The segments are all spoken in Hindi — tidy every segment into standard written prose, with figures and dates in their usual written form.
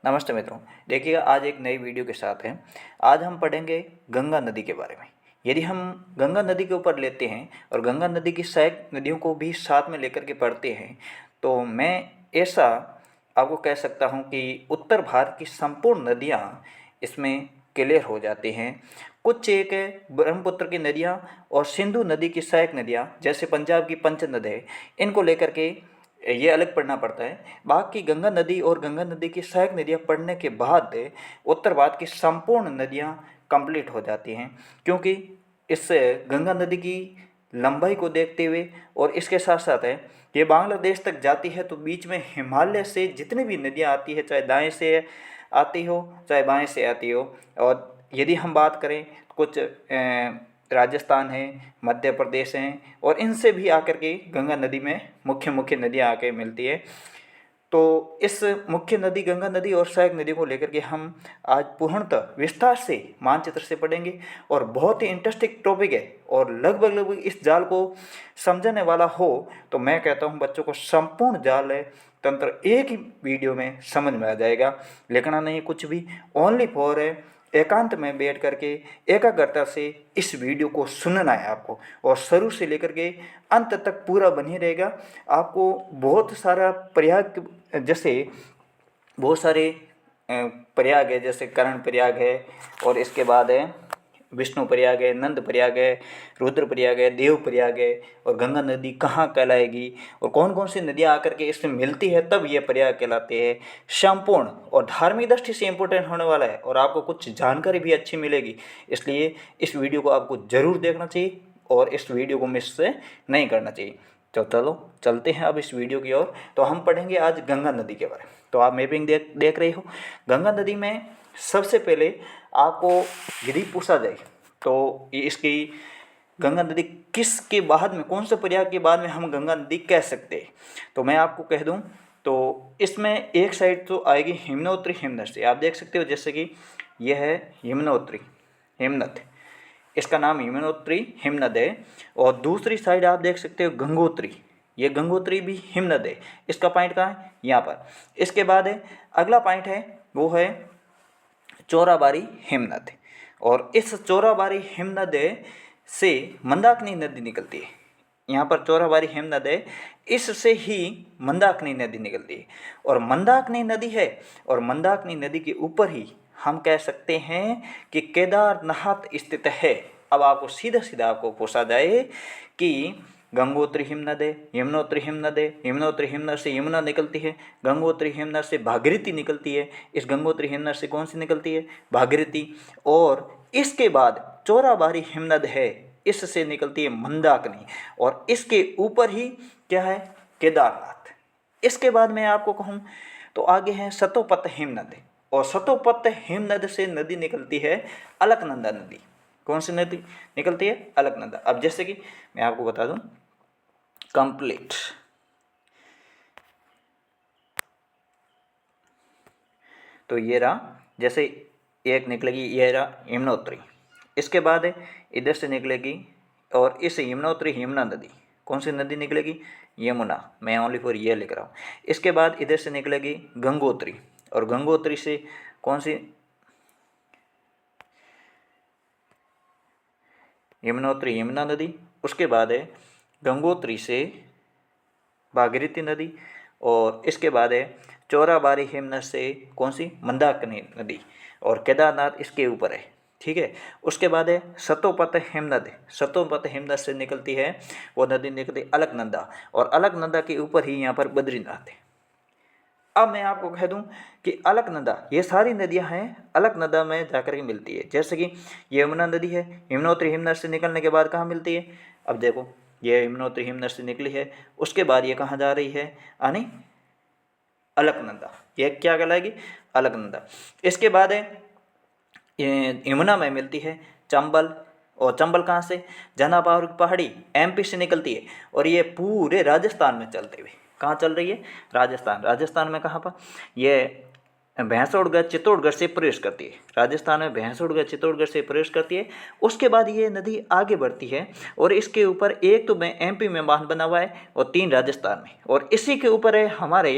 नमस्ते मित्रों। देखिएगा, आज एक नई वीडियो के साथ हैं। आज हम पढ़ेंगे गंगा नदी के बारे में। यदि हम गंगा नदी के ऊपर लेते हैं और गंगा नदी की सहायक नदियों को भी साथ में लेकर के पढ़ते हैं, तो मैं ऐसा आपको कह सकता हूँ कि उत्तर भारत की संपूर्ण नदियाँ इसमें क्लियर हो जाती हैं। कुछ एक ब्रह्मपुत्र की नदियाँ और सिंधु नदी की सहायक नदियाँ, जैसे पंजाब की पंचनद है, इनको लेकर के ये अलग पढ़ना पड़ता है। बाकी गंगा नदी और गंगा नदी की सहायक नदियाँ पढ़ने के बाद उत्तर भारत की संपूर्ण नदियाँ कंप्लीट हो जाती हैं, क्योंकि इस गंगा नदी की लंबाई को देखते हुए और इसके साथ साथ ये बांग्लादेश तक जाती है, तो बीच में हिमालय से जितनी भी नदियाँ आती है, चाहे दाएं से आती हो चाहे बाएं से आती हो। और यदि हम बात करें, कुछ राजस्थान है, मध्य प्रदेश हैं, और इनसे भी आकर के गंगा नदी में मुख्य मुख्य नदियाँ आके मिलती है। तो इस मुख्य नदी गंगा नदी और सहायक नदी को लेकर के हम आज पूर्णतः विस्तार से मानचित्र से पढ़ेंगे, और बहुत ही इंटरेस्टिंग टॉपिक है। और लगभग लगभग इस जाल को समझने वाला हो तो मैं कहता हूँ बच्चों को संपूर्ण जाल तंत्र एक ही वीडियो में समझ में आ जाएगा। लिखना नहीं कुछ भी, ओनली फॉर एकांत में बैठ करके एकाग्रता से इस वीडियो को सुनना है आपको, और शुरू से लेकर के अंत तक पूरा बने रहेगा। आपको बहुत सारा प्रयाग, जैसे बहुत सारे प्रयाग है, जैसे कर्ण प्रयाग है, और इसके बाद है विष्णु प्रयाग है, नंद प्रयाग है, रुद्र प्रयाग है, देव प्रयाग है, और गंगा नदी कहाँ कहलाएगी और कौन कौन सी नदियाँ आकर के इससे मिलती है, तब ये प्रयाग कहलाते हैं। संपूर्ण और धार्मिक दृष्टि से इम्पोर्टेंट होने वाला है, और आपको कुछ जानकारी भी अच्छी मिलेगी। इसलिए इस वीडियो को आपको ज़रूर देखना चाहिए और इस वीडियो को मिस नहीं करना चाहिए। तो चलो चलते हैं अब इस वीडियो की ओर। तो हम पढ़ेंगे आज गंगा नदी के बारे में। तो आप मैपिंग देख रहे हो। गंगा नदी में सबसे पहले आपको यदि पूछा जाए तो ये इसकी गंगा नदी किसके बाद में, कौन से प्रयाग के बाद में हम गंगा नदी कह सकते हैं, तो मैं आपको कह दूं तो इसमें एक साइड तो आएगी यमुनोत्री हिमनद से। आप देख सकते हो, जैसे कि यह है यमुनोत्री हिमनद, इसका नाम यमुनोत्री हिमनद है। और दूसरी साइड आप देख सकते हो गंगोत्री, ये गंगोत्री भी हिमनद है। इसका पॉइंट कहाँ है? यहाँ पर। इसके बाद अगला पॉइंट है, वो है चोराबारी हिमनद, और इस चोराबारी हिमनद से मंदाकिनी नदी निकलती है। यहाँ पर चोराबारी हिमनद है, इससे ही मंदाकिनी नदी निकलती है। और मंदाकिनी नदी है, और मंदाकिनी नदी के ऊपर ही हम कह सकते हैं कि केदारनाथ स्थित है। अब आपको सीधा सीधा आपको पूछा जाए कि गंगोत्री हिमनद है, यमुनोत्री हिमनद है, यमुनोत्री हिमनद से यमुना निकलती है, गंगोत्री हिमनद से भागीरथी निकलती है। इस गंगोत्री हिमनद से कौन सी निकलती है? भागीरथी। और इसके बाद चोराबारी हिमनद है, इससे निकलती है मंदाकिनी, और इसके ऊपर ही क्या है? केदारनाथ। इसके बाद मैं आपको कहूँ तो आगे है सतोपत हिमनद, और सतोपत हिमनद से नदी निकलती है अलकनंदा नदी। कौन सी नदी निकलती है? अलकनंदा। अब जैसे कि मैं आपको बता दूं कंप्लीट, तो ये रहा, जैसे एक निकलेगी, ये रहा यमुनोत्री। इसके बाद इधर से निकलेगी, और इस यमुनोत्री यमुना नदी, कौन सी नदी निकलेगी? यमुना। मैं ओनली फॉर ये लिख रहा हूँ। इसके बाद इधर से निकलेगी गंगोत्री, और गंगोत्री से कौन सी? यमुनोत्री यमुना नदी। उसके बाद है गंगोत्री से भागीरथी नदी, और इसके बाद है चोराबारी हिमनद से कौन सी? मंदाकिनी नदी, और केदारनाथ इसके ऊपर है। ठीक है। उसके बाद है सतोपत हिमनद, सतोपत हिमनद से निकलती है वो नदी निकलती अलकनंदा, और अलकनंदा के ऊपर ही यहाँ पर बद्रीनाथ है। अब मैं आपको कह दूं कि अलकनंदा, ये सारी नदियां हैं अलकनंदा में जाकर के मिलती है। जैसे कि यमुना नदी है, यमुनोत्री हिमनद से निकलने के बाद कहाँ मिलती है? अब देखो, ये यमुनोत्री हिमनद से निकली है, उसके बाद ये कहाँ जा रही है? यानी अलकनंदा। ये क्या कहलाएगी? अलकनंदा। इसके बाद है यमुना में मिलती है चंबल, और चंबल कहाँ से? जनाबावर पहाड़ी एमपी से निकलती है, और ये पूरे राजस्थान में चलते हुए कहाँ चल रही है? राजस्थान। राजस्थान में कहाँ पर? ये भैंसोड़गढ़ चित्तौड़गढ़ से प्रवेश करती है। राजस्थान में भैंसोड़गढ़ चित्तौड़गढ़ से प्रवेश करती है। उसके बाद ये नदी आगे बढ़ती है और इसके ऊपर एक तो एमपी में बांध बना हुआ है और 3 राजस्थान में, और इसी के ऊपर है हमारे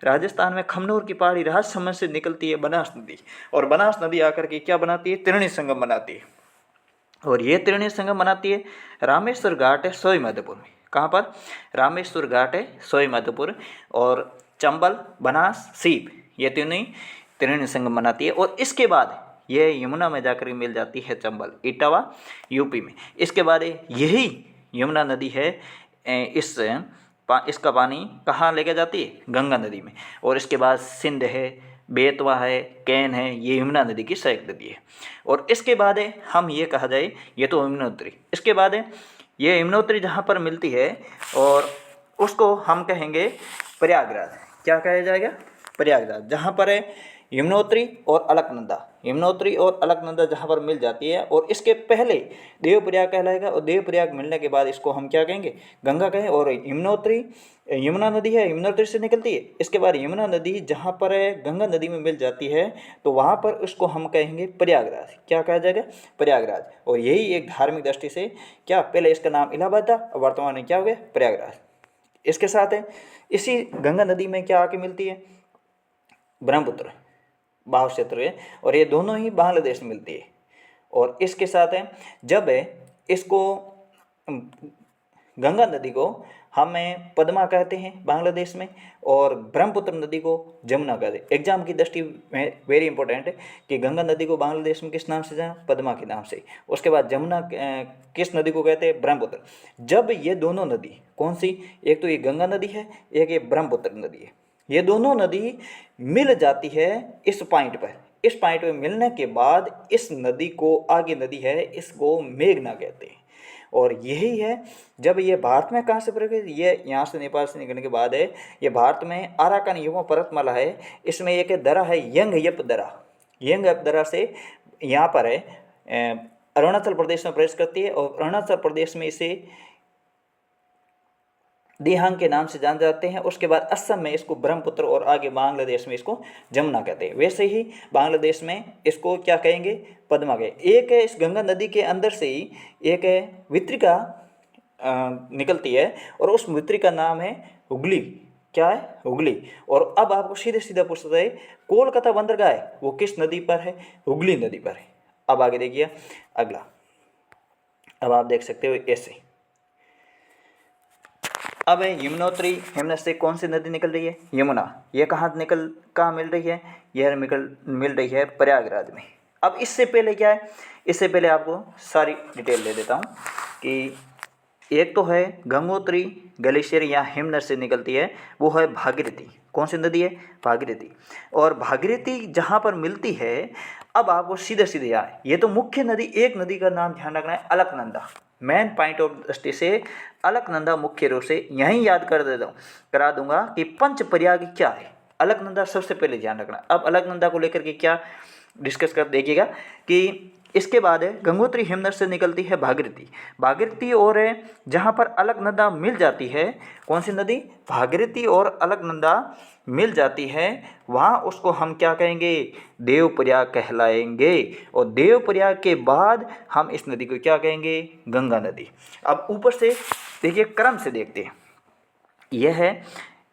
राजस्थान में खमनोर की पहाड़ी राजसमंद से निकलती है बनास नदी, और बनास नदी आकर के क्या बनाती है, त्रिवेणी संगम बनाती है। और ये त्रिवेणी संगम बनाती है रामेश्वर घाट है सवाई माधोपुर में। कहाँ पर? रामेश्वर घाट है सवाई माधोपुर, और चंबल, बनास, सीप, ये तीनों त्रिवेणी संगम बनाती है। और इसके बाद ये यमुना में जाकर मिल जाती है चंबल, इटावा यूपी में। इसके बाद यही यमुना नदी है, इसका पानी कहाँ लेके जाती है? गंगा नदी में। और इसके बाद सिंध है, बेतवा है, कैन है, ये यमुना नदी की सहायक नदी है। और इसके बाद हम ये कहा जाए, ये तो यमुनोत्री। इसके बाद ये यमुनोत्री जहाँ पर मिलती है और उसको हम कहेंगे प्रयागराज। क्या कहा जाएगा? प्रयागराज, जहाँ पर यमुनोत्री और अलकनंदा, यमुनोत्री और अलकनंदा जहाँ पर मिल जाती है। और इसके पहले देवप्रयाग कहलाएगा, और देवप्रयाग मिलने के बाद इसको हम क्या कहेंगे? गंगा कहें। और यमुनोत्री यमुना नदी है, यमुनोत्री से निकलती है। इसके बाद यमुना नदी जहाँ पर गंगा नदी में मिल जाती है तो वहाँ पर उसको हम कहेंगे प्रयागराज। क्या कहा जाएगा? प्रयागराज। और यही एक धार्मिक दृष्टि से क्या, पहले इसका नाम इलाहाबाद था, वर्तमान में क्या हो गया? प्रयागराज। इसके साथ इसी गंगा नदी में क्या आके मिलती है? ब्रह्मपुत्र बहाव क्षेत्र है, और ये दोनों ही बांग्लादेश में मिलती है। और इसके साथ जब इसको गंगा नदी को हमें पद्मा कहते हैं बांग्लादेश में, और ब्रह्मपुत्र नदी को जमुना कहते हैं। एग्जाम की दृष्टि में वेरी इंपॉर्टेंट है कि गंगा नदी को बांग्लादेश में किस नाम से जाना? पद्मा के नाम से। उसके बाद जमुना किस नदी को कहते हैं? ब्रह्मपुत्र। जब ये दोनों नदी, कौन सी? एक तो ये गंगा नदी है, एक ये ब्रह्मपुत्र नदी है। ये दोनों नदी मिल जाती है इस पॉइंट पर। इस पॉइंट पर मिलने के बाद इस नदी को, आगे नदी है, इसको मेघना कहते हैं। और यही है जब ये भारत में कहाँ से प्रवेश, ये यहाँ से नेपाल से निकलने के बाद है, ये भारत में आराकान युवा पर्वतमाला है। इसमें एक दरा है यंग दरा। यंग दरा से यहाँ पर है अरुणाचल प्रदेश में प्रवेश करती है, और अरुणाचल प्रदेश में इसे दिहांग के नाम से जान जाते हैं। उसके बाद असम में इसको ब्रह्मपुत्र, और आगे बांग्लादेश में इसको जमुना कहते हैं। वैसे ही बांग्लादेश में इसको क्या कहेंगे? पद्मा कहें। एक है इस गंगा नदी के अंदर से ही एक है वितरिका निकलती है, और उस वितरिका का नाम है हुगली। क्या है? हुगली। और अब आपको सीधे सीधा पूछता है कोलकाता बंदरगाह है वो किस नदी पर है? हुगली नदी पर है। अब आगे देखिए अगला। अब आप देख सकते हो ऐसे। अब यमुनोत्री, यमुना से कौन सी नदी निकल रही है? यमुना। ये कहाँ मिल रही है? यह मिल रही है प्रयागराज में। अब इससे पहले क्या है? इससे पहले आपको सारी डिटेल दे देता हूँ कि एक तो है गंगोत्री ग्लेशियर या हिमनद से निकलती है, वो है भागीरथी। कौन सी नदी है? भागीरथी। और भागीरथी जहाँ पर मिलती है, अब आपको सीधे सीधे आए, ये तो मुख्य नदी, एक नदी का नाम ध्यान रखना है, अलकनंदा। मेन पॉइंट ऑफ दृष्टि से अलकनंदा मुख्य रूप से यहीं याद करा दूंगा कि पंच प्रयाग क्या है। अलकनंदा सबसे पहले ध्यान रखना। अब अलकनंदा को लेकर के क्या डिस्कस कर देखिएगा कि इसके बाद है गंगोत्री हिमनद से निकलती है भागीरथी और जहाँ पर अलकनंदा मिल जाती है, कौन सी नदी? भागीरथी और अलकनंदा मिल जाती है, वहाँ उसको हम क्या कहेंगे? देवप्रयाग कहलाएंगे। और देवप्रयाग के बाद हम इस नदी को क्या कहेंगे? गंगा नदी। अब ऊपर से देखिए, क्रम से देखते हैं। यह है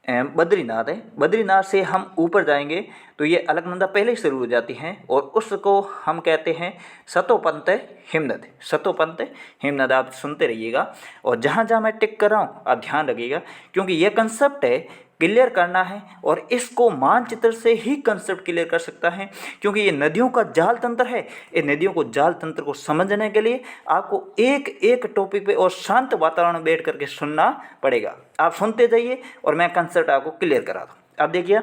बद्रीनाथ है। बद्रीनाथ से हम ऊपर जाएंगे तो ये अलकनंदा पहले ही शुरू हो जाती हैं, और उसको हम कहते हैं सतोपंत हिमनद। सतोपंत हिमनद आप सुनते रहिएगा, और जहाँ जहाँ मैं टिक कर रहा हूँ आप ध्यान रखिएगा, क्योंकि ये कंसेप्ट है, क्लियर करना है। और इसको मानचित्र से ही कंसेप्ट क्लियर कर सकता है, क्योंकि ये नदियों का जाल तंत्र है। ये नदियों को जाल तंत्र को समझने के लिए आपको एक एक टॉपिक पे और शांत वातावरण में बैठ करके सुनना पड़ेगा। आप सुनते जाइए और मैं कंसेप्ट आपको क्लियर करा दूँ। अब देखिए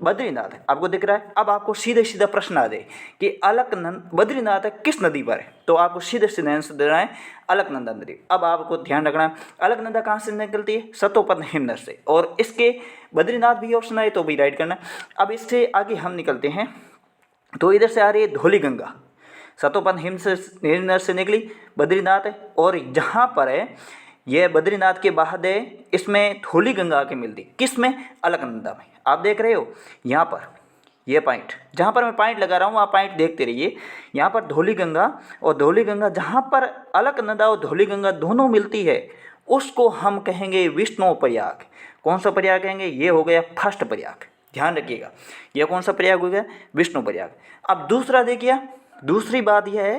बद्रीनाथ आपको दिख रहा है। अब आपको सीधे सीधा प्रश्न आ जाए कि बद्रीनाथ किस नदी पर है, तो आपको सीधे सीधे आंसर देना है अलकनंदा नदी। अब आपको ध्यान रखना है अलकनंदा कहाँ से निकलती है? सतोपंत हिमनद से। और इसके बद्रीनाथ भी ऑप्शन आए तो भी राइट करना। अब इससे आगे हम निकलते हैं तो इधर से आ रही है धौली गंगा। सतोपंत हिमनद से निकली बद्रीनाथ, और जहाँ पर है यह बद्रीनाथ के बाद है, इसमें धौली गंगा आके मिलती। किस में? अलकनंदा में। आप देख रहे हो यहाँ पर ये पॉइंट, जहाँ पर मैं पॉइंट लगा रहा हूँ वहाँ पॉइंट देखते रहिए। यहाँ पर धौलीगंगा और धौलीगंगा, जहाँ पर अलकनंदा और धौलीगंगा दोनों मिलती है उसको हम कहेंगे विष्णु प्रयाग। कौन सा प्रयाग कहेंगे? ये हो गया फर्स्ट प्रयाग, ध्यान रखिएगा। यह कौन सा प्रयाग हो गया? विष्णु प्रयाग। अब दूसरा देखिए, दूसरी बात यह है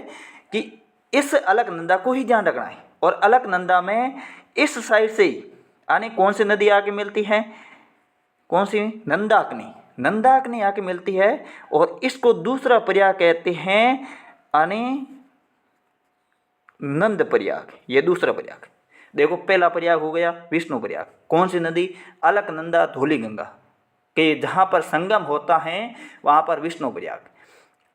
कि इस अलकनंदा को ही ध्यान रखना है, और अलकनंदा में इस साइड से ही यानी कौन सी नदी आके मिलती है? कौन सी? नंदाकिनी। नंदाकिनी आके मिलती है और इसको दूसरा प्रयाग कहते हैं यानी नंद प्रयाग। ये दूसरा प्रयाग। देखो पहला प्रयाग हो गया विष्णु प्रयाग। कौन सी नदी? अलकनंदा धौलीगंगा के जहाँ पर संगम होता है वहाँ पर विष्णु प्रयाग।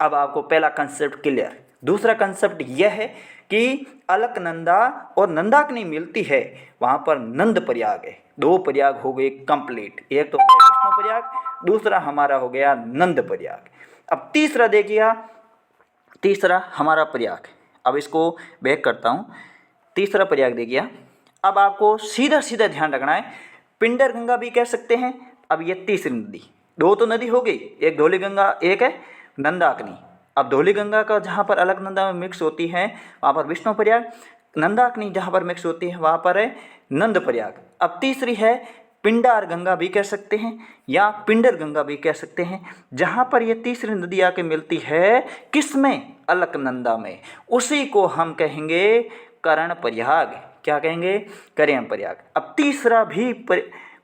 अब आपको पहला कंसेप्ट क्लियर। दूसरा कंसेप्ट यह है कि अलकनंदा और नंदाकिनी मिलती है वहाँ पर नंद प्रयाग है। दो प्रयाग हो गए कंप्लीट। एक तो हो गया विष्णु प्रयाग, दूसरा हमारा हो गया नंद प्रयाग। अब तीसरा देखिए, तीसरा हमारा प्रयाग। अब इसको बैक करता हूँ। तीसरा प्रयाग देखिए, अब आपको सीधा सीधा ध्यान रखना है। पिंडर गंगा भी कह सकते हैं। अब ये तीसरी नदी, दो तो नदी हो गई, एक धौलीगंगा एक है नंदाकिनी। अब धौलीगंगा का जहाँ पर अलकनंदा में मिक्स होती है वहाँ पर विष्णु प्रयाग, नंदाकिनी जहाँ पर मिक्स होती है वहाँ पर है नंद प्रयाग। अब तीसरी है पिंडार गंगा भी कह सकते हैं या पिंडर गंगा भी कह सकते हैं, जहाँ पर ये तीसरी नदी आके मिलती है किसमें? अलकनंदा में। उसी को हम कहेंगे कर्ण प्रयाग। क्या कहेंगे? कर्ण प्रयाग। अब तीसरा भी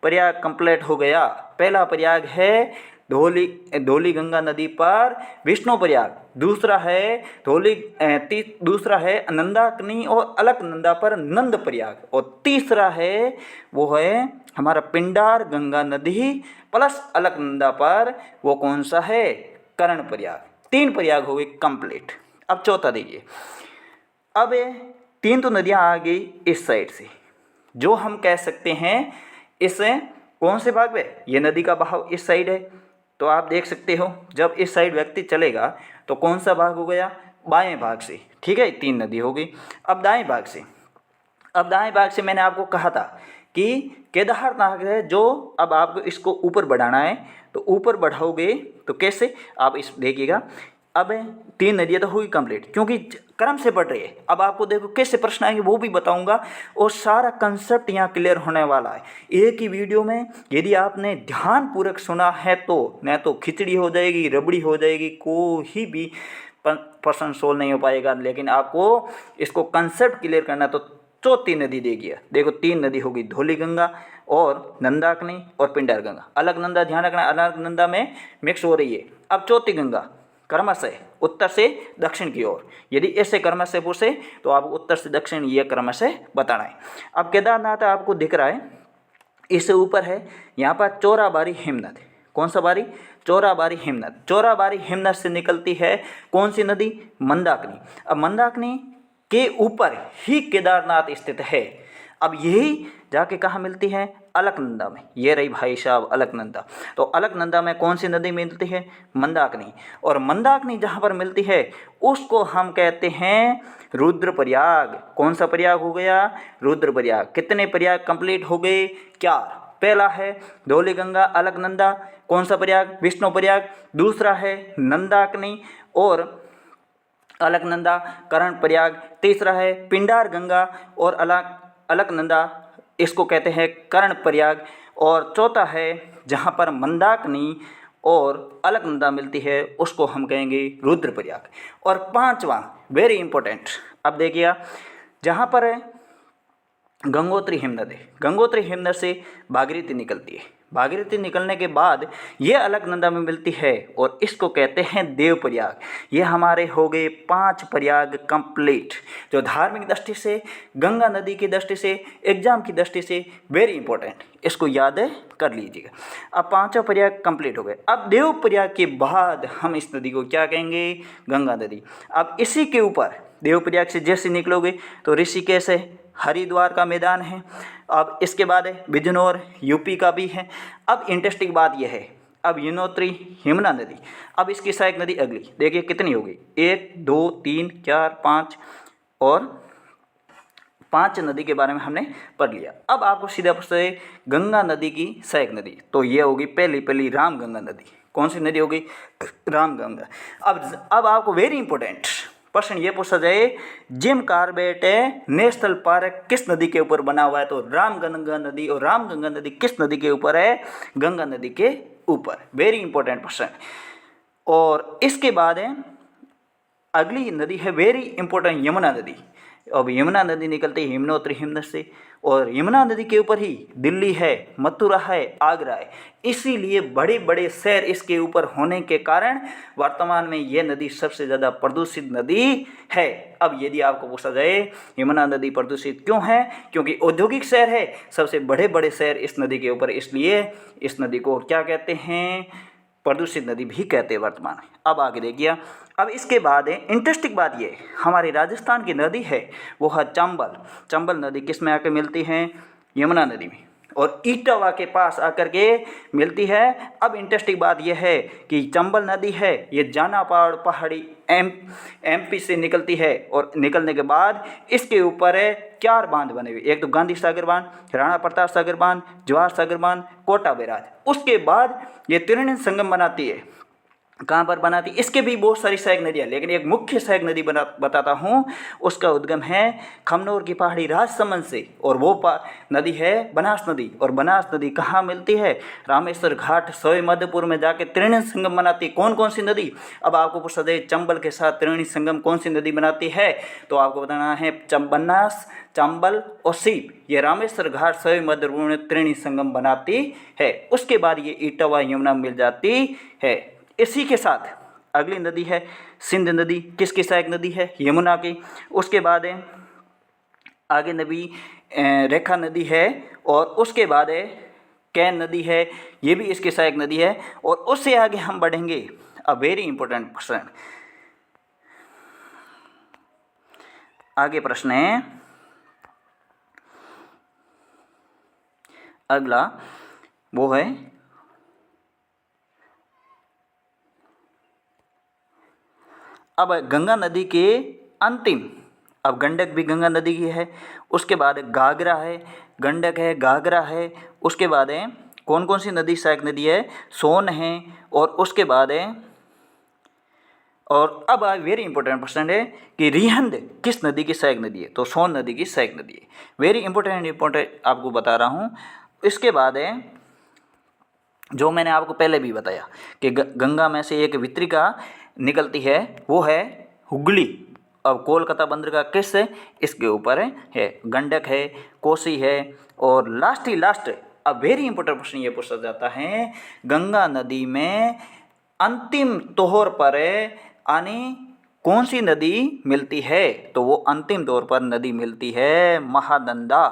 प्रयाग कंप्लीट हो गया। पहला प्रयाग है धौलीगंगा नदी पर विष्णु प्रयाग, दूसरा है दूसरा है नंदाकिनी और अलकनंदा पर नंद प्रयाग, और तीसरा है वो है हमारा पिंडार गंगा नदी प्लस अलकनंदा पर वो कौन सा है? कर्ण प्रयाग। तीन प्रयाग हो गए कंप्लीट। अब चौथा देखिए, अब तीन तो नदियाँ आ गई इस साइड से, जो हम कह सकते हैं इस कौन से भाग में? ये नदी का बहाव इस साइड है, तो आप देख सकते हो जब इस साइड व्यक्ति चलेगा तो कौन सा भाग हो गया? बाएं भाग से। ठीक है, तीन नदी हो गई। अब दाएं भाग से, अब दाएं भाग से मैंने आपको कहा था कि केदारनाथ है जो, अब आपको इसको ऊपर बढ़ाना है, तो ऊपर बढ़ाओगे तो कैसे? आप इस देखिएगा। अब तीन नदियाँ तो हुई कंप्लीट क्योंकि क्रम से बढ़ रही है। अब आपको देखो कैसे प्रश्न आएंगे वो भी बताऊंगा, और सारा कंसेप्ट यहाँ क्लियर होने वाला है एक ही वीडियो में। यदि आपने ध्यानपूर्वक सुना है तो न तो खिचड़ी हो जाएगी, रबड़ी हो जाएगी, कोई भी प्रश्न सोल्व नहीं हो पाएगा। लेकिन आपको इसको कंसेप्ट क्लियर करना, तो चौथी नदी देखिए। देखो तीन नदी होगी, धौलीगंगा और नंदाकिनी और पिंडर गंगा। अलकनंदा ध्यान रखना, अलकनंदा में मिक्स हो रही है। अब चौथी गंगा क्रमशः उत्तर से दक्षिण की ओर। यदि ऐसे क्रमशः पूछे तो आप उत्तर से दक्षिण ये क्रमशः बताना है। अब केदारनाथ आपको दिख रहा है, इससे ऊपर है यहाँ पर चोराबाड़ी हिमनद। कौन सा बारी? चोराबाड़ी हिमनद। चोराबाड़ी हिमनद से निकलती है कौन सी नदी? मंदाकिनी। अब मंदाकिनी के ऊपर ही केदारनाथ स्थित है। अब यही जाके कहाँ मिलती है? अलकनंदा में। ये रही भाई साहब अलकनंदा। तो अलकनंदा में कौन सी नदी मिलती है? मंदाकिनी। और मंदाकिनी जहाँ पर मिलती है उसको हम कहते हैं रुद्रप्रयाग। कौन सा प्रयाग हो गया? रुद्रप्रयाग। कितने प्रयाग कंप्लीट हो गए? 4। पहला है धौलीगंगा अलकनंदा, कौन सा प्रयाग? विष्णु प्रयाग। दूसरा है नंदाकिनी और अलकनंदा कर्ण प्रयाग। तीसरा है पिंडार गंगा और अलकनंदा, इसको कहते हैं कर्ण प्रयाग। और चौथा है जहाँ पर मंदाकिनी और अलकनंदा मिलती है उसको हम कहेंगे रुद्रप्रयाग। और पांचवा वेरी इंपॉर्टेंट, अब देखिए जहाँ पर गंगोत्री हिमनद है, गंगोत्री हिमनद से भागीरथी निकलती है। भागीरथी निकलने के बाद ये अलकनंदा में मिलती है और इसको कहते हैं देवप्रयाग। ये हमारे हो गए 5 प्रयाग कंप्लीट, जो धार्मिक दृष्टि से, गंगा नदी की दृष्टि से, एग्जाम की दृष्टि से वेरी इंपॉर्टेंट, इसको याद कर लीजिएगा। अब 5 प्रयाग कंप्लीट हो गए। अब देवप्रयाग के बाद हम इस नदी को क्या कहेंगे? गंगा नदी। अब इसी के ऊपर देवप्रयाग से जैसे निकलोगे तो ऋषिकेश है, हरिद्वार का मैदान है। अब इसके बाद है बिजनौर, यूपी का भी है। अब इंटरेस्टिंग बात यह है, अब यमुनोत्री यमुना नदी, अब इसकी सहायक नदी अगली देखिए कितनी होगी? 1 2 3 4 5 और 5 नदी के बारे में हमने पढ़ लिया। अब आपको सीधा पूछते गंगा नदी की सहायक नदी, तो ये होगी पहली रामगंगा नदी। कौन सी नदी होगी? रामगंगा। अब आपको वेरी इंपॉर्टेंट प्रश्न ये पूछा जाए, जिम कॉर्बेट नेशनल पार्क किस नदी के ऊपर बना हुआ है? तो रामगंगा नदी। और रामगंगा नदी किस नदी के ऊपर है? गंगा नदी के ऊपर। वेरी इंपॉर्टेंट प्रश्न। और इसके बाद है अगली नदी है वेरी इंपॉर्टेंट, यमुना नदी। अब यमुना नदी निकलती है यमुनोत्री हिमनद से, और यमुना नदी के ऊपर ही दिल्ली है, मथुरा है, आगरा है। इसीलिए बड़े बड़े शहर इसके ऊपर होने के कारण वर्तमान में यह नदी सबसे ज़्यादा प्रदूषित नदी है। अब यदि आपको पूछा जाए यमुना नदी प्रदूषित क्यों है? क्योंकि औद्योगिक शहर है, सबसे बड़े बड़े शहर इस नदी के ऊपर, इसलिए इस नदी को क्या कहते हैं? प्रदूषित नदी भी कहते हैं वर्तमान में। अब आगे देखिए, अब इसके बाद है इंटरेस्टिंग बात ये, हमारी राजस्थान की नदी है वो है चंबल। चंबल नदी किस में आकर मिलती है? यमुना नदी में, और इटावा के पास आकर के मिलती है। अब इंटरेस्टिंग बात यह है कि चंबल नदी है ये जानापाड़ पहाड़ी एमपी से निकलती है, और निकलने के बाद इसके ऊपर है 4 बांध बने हुए। एक तो गांधी सागर बांध, राणा प्रताप सागर बांध, जवाहर सागर बांध, कोटा बैराज। उसके बाद ये त्रिवेणी संगम बनाती है। कहाँ पर बनाती? इसके भी बहुत सारी सहायक नदियाँ, लेकिन एक मुख्य सहायक नदी बताता हूँ। उसका उद्गम है खमनोर की पहाड़ी राजसमंद से, और वो नदी है बनास नदी। और बनास नदी कहाँ मिलती है? रामेश्वर घाट सवाई माधोपुर में जाके त्रिवेणी संगम बनाती। कौन कौन सी नदी? अब आपको पूछा जाए चंबल के साथ त्रिवेणी संगम कौन सी नदी बनाती है, तो आपको बताना है बनास, चंबल और सीप, ये रामेश्वर घाट सवाई माधोपुर में त्रिवेणी संगम बनाती है। उसके बाद ये इटावा यमुना मिल जाती है। इसी के साथ अगली नदी है सिंध नदी। किसकी सहायक नदी है? यमुना की। उसके बाद है आगे नदी रेखा नदी है, और उसके बाद है कैन नदी है, ये भी इसकी सहायक नदी है। और उससे आगे हम बढ़ेंगे। अब वेरी इंपॉर्टेंट प्रश्न, आगे प्रश्न है अगला, वो है अब गंगा नदी के अंतिम, अब गंडक भी गंगा नदी की है, उसके बाद घाघरा है, गंडक है, घाघरा है, उसके बाद है कौन कौन सी नदी सहायक नदी है? सोन है, और उसके बाद है, और अब वेरी इंपॉर्टेंट प्रश्न है कि रिहंद किस नदी की सहायक नदी है? तो सोन नदी की सहायक नदी है। वेरी इंपॉर्टेंट आपको बता रहा हूँ। इसके बाद है जो मैंने आपको पहले भी बताया कि गंगा में से एक वितरिका निकलती है, वो है हुगली। अब कोलकाता बंदरगाह किस है? इसके ऊपर है। गंडक है, कोसी है, और लास्ट अब वेरी इंपॉर्टेंट प्रश्न ये पूछा जाता है, गंगा नदी में अंतिम तौर पर यानी कौन सी नदी मिलती है? तो वो अंतिम तौर पर नदी मिलती है महानंदा।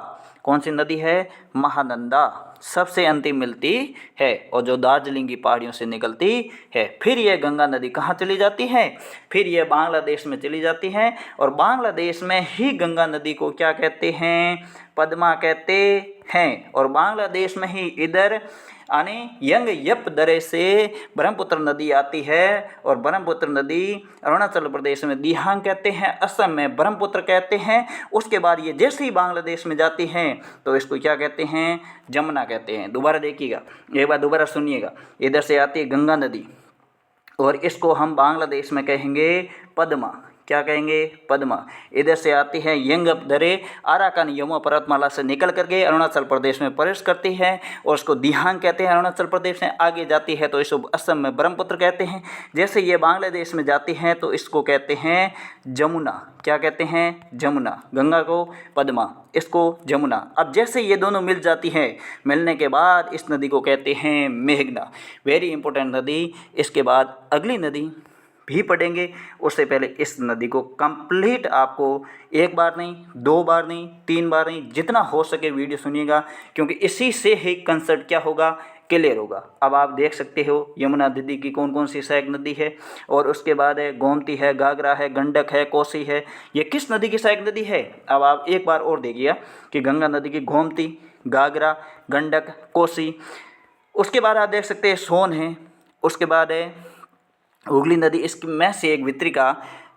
कौन सी नदी है? महानंदा सबसे अंतिम मिलती है, और जो दार्जिलिंग की पहाड़ियों से निकलती है। फिर यह गंगा नदी कहाँ चली जाती है? फिर यह बांग्लादेश में चली जाती है, और बांग्लादेश में ही गंगा नदी को क्या कहते हैं? पद्मा कहते हैं। और बांग्लादेश में ही इधर यानी यंग यप दरे से ब्रह्मपुत्र नदी आती है, और ब्रह्मपुत्र नदी अरुणाचल प्रदेश में दिहांग कहते हैं, असम में ब्रह्मपुत्र कहते हैं। उसके बाद ये जैसे ही बांग्लादेश में जाती हैं तो इसको क्या कहते हैं? जमुना कहते हैं। दोबारा देखिएगा, एक बार दोबारा सुनिएगा। इधर से आती है गंगा नदी, और इसको हम बांग्लादेश में कहेंगे पद्मा। क्या कहेंगे? पद्मा। इधर से आती है यंगप दरे, आराकान यमुना पर्वतमाला से निकल करके अरुणाचल प्रदेश में प्रवेश करती है, और उसको दिहांग कहते हैं। अरुणाचल प्रदेश में आगे जाती है तो इसको असम में ब्रह्मपुत्र कहते हैं। जैसे ये बांग्लादेश में जाती हैं तो इसको कहते हैं जमुना। क्या कहते हैं? जमुना। गंगा को पद्मा, इसको जमुना। अब जैसे ये दोनों मिल जाती हैं, मिलने के बाद इस नदी को कहते हैं मेघना। वेरी इंपॉर्टेंट नदी। इसके बाद अगली नदी भी पढ़ेंगे, उससे पहले इस नदी को कंप्लीट आपको एक बार नहीं, 2 बार नहीं, 3 बार नहीं, जितना हो सके वीडियो सुनिएगा, क्योंकि इसी से ही कंसेप्ट क्या होगा? क्लियर होगा। अब आप देख सकते हो यमुना नदी की कौन कौन सी सहायक नदी है, और उसके बाद है गोमती है, घाघरा है, गंडक है, कोसी है। ये किस नदी की सहायक नदी है? अब आप एक बार और देखिए कि गंगा नदी की गोमती, घाघरा, गंडक, कोसी। उसके बाद आप देख सकते हैं सोन है। उसके बाद है हुगली नदी, इसमें से एक वितरिका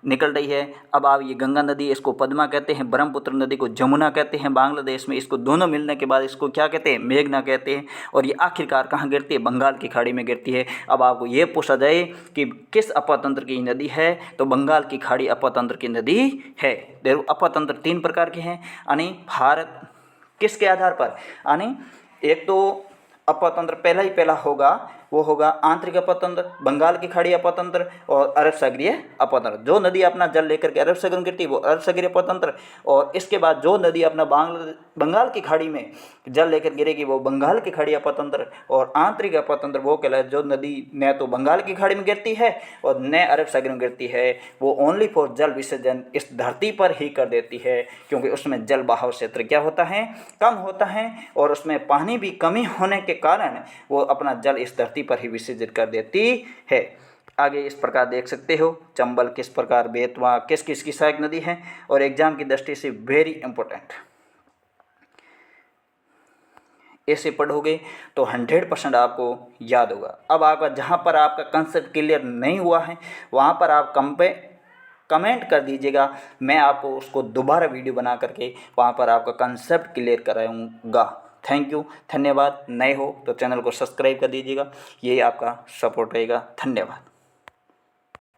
निकल रही है। अब आप ये गंगा नदी, इसको पद्मा कहते हैं, ब्रह्मपुत्र नदी को जमुना कहते हैं बांग्लादेश में, इसको दोनों मिलने के बाद इसको क्या कहते हैं, मेघना कहते हैं। और ये आखिरकार कहाँ गिरती है, बंगाल की खाड़ी में गिरती है। अब आपको ये पूछा जाए कि किस अपातंत्र की नदी है, तो बंगाल की खाड़ी अपातंत्र की नदी है। देखो अपातंत्र 3 प्रकार के हैं, यानी भारत किसके आधार पर, यानी एक तो अपातंत्र पहला होगा, वो होगा आंतरिक अपातंत्र, बंगाल की खाड़ी अपातंत्र और अरब सागरीय अपातंत्र। जो नदी अपना जल लेकर के अरब सागर में गिरती है वो अरब सागरीय अपातंत्र, और इसके बाद जो नदी अपना बंगाल की खाड़ी में जल लेकर गिरेगी वो बंगाल की खाड़ी अपातंत्र, और आंतरिक अपातंत्र वो कहलाए जो नदी न तो बंगाल की खाड़ी में गिरती है और न अरब सागर में गिरती है, वो ओनली फॉर जल विसर्जन इस धरती पर ही कर देती है, क्योंकि उसमें जल बहाव क्षेत्र क्या होता है, कम होता है, और उसमें पानी भी कमी होने के कारण वो अपना जल इस धरती पर ही विसर्जित कर देती है। आगे इस प्रकार देख सकते हो चंबल किस प्रकार, बेतवा किस किस की सहायक नदी है, और एग्जाम की दृष्टि से वेरी इंपॉर्टेंट। ऐसे पढ़ोगे तो 100% आपको याद होगा। अब आपका जहाँ पर आपका कंसेप्ट क्लियर नहीं हुआ है वहाँ पर आप कमेंट कर दीजिएगा, मैं आपको उसको दोबारा वीडियो बना करके वहाँ पर आपका कंसेप्ट क्लियर कराऊंगा। थैंक यू, धन्यवाद। नए हो तो चैनल को सब्सक्राइब कर दीजिएगा, ये आपका सपोर्ट रहेगा। धन्यवाद।